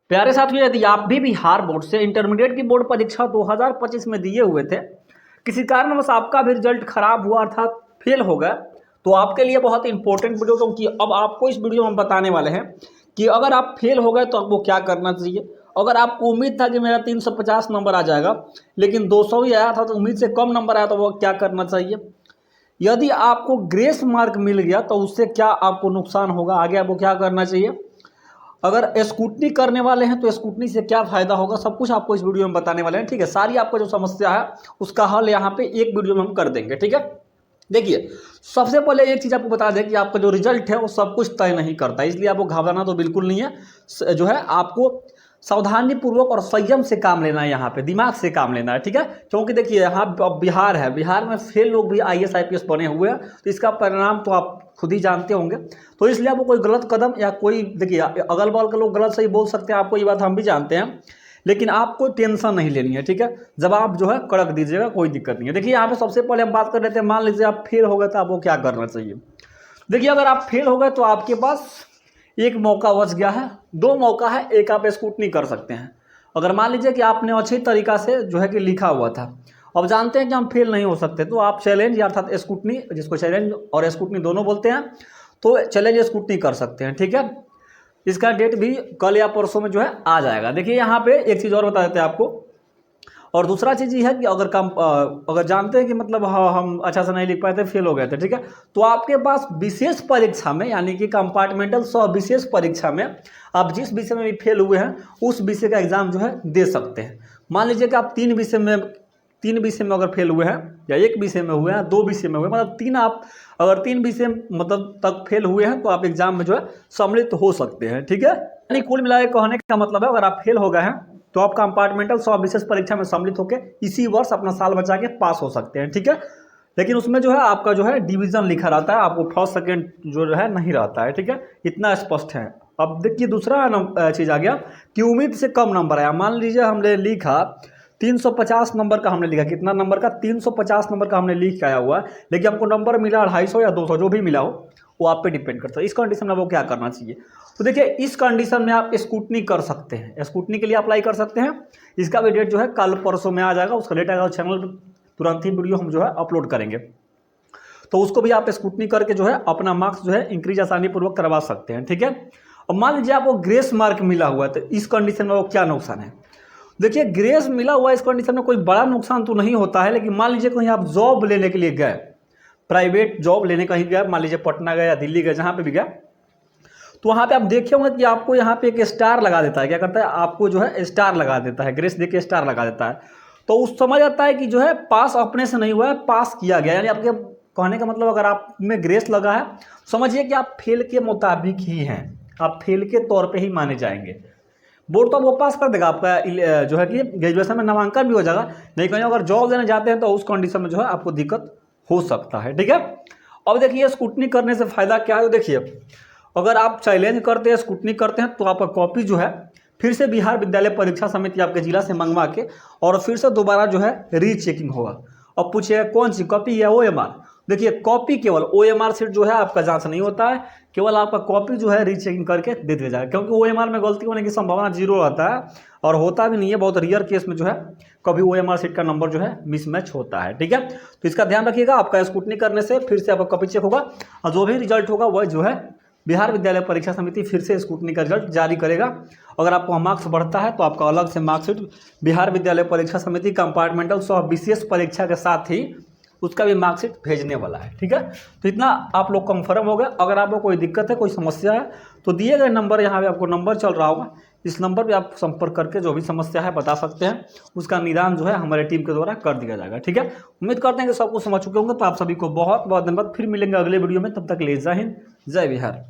प्यारे साथियों, यदि आप भी बिहार बोर्ड से इंटरमीडिएट की बोर्ड परीक्षा 2025 में दिए हुए थे, किसी कारणवश आपका भी रिजल्ट खराब हुआ अर्थात फेल हो गया, तो आपके लिए बहुत इंपॉर्टेंट वीडियो, क्योंकि अब आपको इस वीडियो में हम बताने वाले हैं कि अगर आप फेल हो गए तो आपको क्या करना चाहिए। अगर आपको उम्मीद था कि मेरा 350 नंबर आ जाएगा लेकिन 200 ही आया था, तो उम्मीद से कम नंबर आया, तो वो क्या करना चाहिए। यदि आपको ग्रेस मार्क मिल गया तो उससे क्या आपको नुकसान होगा, आगे आपको क्या करना चाहिए। अगर स्कूटनी करने वाले हैं तो स्कूटनी से क्या फायदा होगा, सब कुछ आपको इस वीडियो में बताने वाले हैं। ठीक है, सारी आपको जो समस्या है उसका हल यहाँ पे एक वीडियो में हम कर देंगे। ठीक है, देखिए सबसे पहले एक चीज़ आपको बता दें कि आपका जो रिजल्ट है वो सब कुछ तय नहीं करता, इसलिए आपको घबराना तो बिल्कुल नहीं है। जो है आपको सावधानी पूर्वक और संयम से काम लेना है, यहाँ पे दिमाग से काम लेना है। ठीक है, क्योंकि देखिए यहाँ बिहार है, बिहार में फेल लोग भी IAS IPS बने हुए हैं, तो इसका परिणाम तो आप खुद ही जानते होंगे। तो इसलिए आपको कोई गलत कदम या कोई, देखिए अगल बगल के लोग गलत सही बोल सकते हैं, आपको ये बात हम भी जानते हैं, लेकिन आपको टेंशन नहीं लेनी है। ठीक है, जवाब जो है कड़क दीजिएगा, कोई दिक्कत नहीं है। देखिए यहाँ पे सबसे पहले हम बात कर लेते हैं, मान लीजिए आप फेल हो गए तो आपको क्या करना चाहिए। देखिए अगर आप फेल हो गए तो आपके पास एक मौका बच गया है, दो मौका है, एक आप स्कूटनी कर सकते हैं। अगर मान लीजिए कि आपने अच्छी तरीका से जो है कि लिखा हुआ था, अब जानते हैं कि हम फेल नहीं हो सकते, तो आप चैलेंज अर्थात स्कूटनी, जिसको चैलेंज और स्कूटनी दोनों बोलते हैं, तो चैलेंज स्कूटनी कर सकते हैं। ठीक है, इसका डेट भी कल या परसों में जो है आ जाएगा। देखिए यहाँ पे एक चीज़ और बता देते हैं आपको, और दूसरा चीज़ ये है कि अगर जानते हैं कि मतलब हाँ हम अच्छा से नहीं लिख पाए थे, फेल हो गए थे, ठीक है, तो आपके पास विशेष परीक्षा में यानी कि कंपार्टमेंटल सह विशेष परीक्षा में आप जिस विषय में भी फेल हुए हैं उस विषय का एग्जाम जो है दे सकते हैं। मान लीजिए कि आप तीन विषय में अगर फेल हुए हैं, या एक विषय में हुए हैं, दो विषय में हुए, मतलब आप अगर तीन विषय मतलब तक फेल हुए हैं तो आप एग्जाम में जो है सम्मिलित हो सकते हैं। ठीक है, यानी कुल मिलाकर कहने का मतलब है, अगर आप फेल हो गए हैं तो आप कंपार्टमेंटल सह विशेष परीक्षा में सम्मिलित होकर इसी वर्ष अपना साल बचा के पास हो सकते हैं। ठीक है, लेकिन उसमें जो है आपका जो है डिवीजन लिखा रहता है, आपको फर्स्ट सेकंड जो है नहीं रहता है। ठीक है, इतना स्पष्ट है। अब देखिए दूसरा चीज़ आ गया कि उम्मीद से कम नंबर आया। मान लीजिए हमने लिखा 350 नंबर का, हमने लिखा कितना नंबर का, 350 नंबर का हमने लिख के आया हुआ है, लेकिन हमको नंबर मिला 250 या 200, जो भी मिला हो वो आप पे डिपेंड करता है। इस कंडीशन में वो क्या करना चाहिए, तो देखिए इस कंडीशन में आप स्कूटनी कर सकते हैं, स्कूटनी के लिए अप्लाई कर सकते हैं। इसका भी डेट जो है कल परसों में आ जाएगा, उसका डेट आएगा चैनल पर, तुरंत ही वीडियो हम जो है अपलोड करेंगे, तो उसको भी आप स्कूटनी करके जो है अपना मार्क्स जो है इंक्रीज आसानी पूर्वक करवा सकते हैं। ठीक है, अब मान लीजिए आपको ग्रेस मार्क मिला हुआ है, तो इस कंडीशन में वो क्या नुकसान है। देखिए ग्रेस मिला हुआ इस कंडीशन में कोई बड़ा नुकसान तो नहीं होता है, लेकिन मान लीजिए कहीं आप जॉब लेने के लिए गए, प्राइवेट जॉब लेने कहीं गए, मान लीजिए पटना गए या दिल्ली गए, जहाँ पे भी गए, तो वहाँ पे आप देखे होंगे कि आपको यहाँ पे एक स्टार लगा देता है। क्या करता है, आपको जो है स्टार लगा देता है, ग्रेस देके स्टार लगा देता है, तो उस समझ आता है कि जो है पास अपने से नहीं हुआ है, पास किया गया। यानी आपके कहने का मतलब अगर आप में ग्रेस लगा है, समझिए कि आप फेल के मुताबिक ही हैं, आप फेल के तौर पर ही माने जाएंगे। बोर्ड तो आपको पास कर देगा, आपका जो है कि ग्रेजुएशन में नामांकन भी हो जाएगा, नहीं कहीं अगर जॉब लेने जाते हैं तो उस कंडीशन में जो है आपको दिक्कत हो सकता है। ठीक है, अब देखिए स्कूटनी करने से फायदा क्या है। देखिए अगर आप चैलेंज करते हैं, स्कूटनी करते हैं, तो आपका कॉपी जो है फिर से बिहार विद्यालय परीक्षा समिति आपके जिला से मंगवा के और फिर से दोबारा जो है रीचेकिंग होगा। अब पूछिए कौन सी कॉपी या OMR। देखिए कॉपी केवल OMR सीट जो है आपका जांच नहीं होता है, केवल आपका कॉपी जो है रीचेकिंग करके दे दिया जाएगा, क्योंकि OMR में गलती होने की संभावना 0 रहता है, और होता भी नहीं है, बहुत रियर केस में जो है कभी OMR सीट का नंबर जो है मिसमैच होता है। ठीक है, तो इसका ध्यान रखिएगा, आपका स्कूटनी करने से फिर से आपका कॉपी चेक होगा, और जो भी रिजल्ट होगा वह जो है बिहार विद्यालय परीक्षा समिति फिर से स्कूटनी का रिजल्ट जारी करेगा। अगर आपको मार्क्स बढ़ता है तो आपका अलग से मार्कशीट बिहार विद्यालय परीक्षा समिति कंपार्टमेंटल सह विशेष परीक्षा के साथ ही उसका भी मार्कशीट भेजने वाला है। ठीक है, तो इतना आप लोग कंफर्म हो गए। अगर आपको कोई दिक्कत है, कोई समस्या है, तो दिए गए नंबर, यहाँ पे आपको नंबर चल रहा होगा, इस नंबर पे आप संपर्क करके जो भी समस्या है बता सकते हैं, उसका निदान जो है हमारे टीम के द्वारा कर दिया जाएगा। ठीक है, उम्मीद करते हैं कि सब कुछ समझ चुके होंगे। तो आप सभी को बहुत बहुत धन्यवाद, फिर मिलेंगे अगले वीडियो में, तब तक ले जय हिंद, जय बिहार।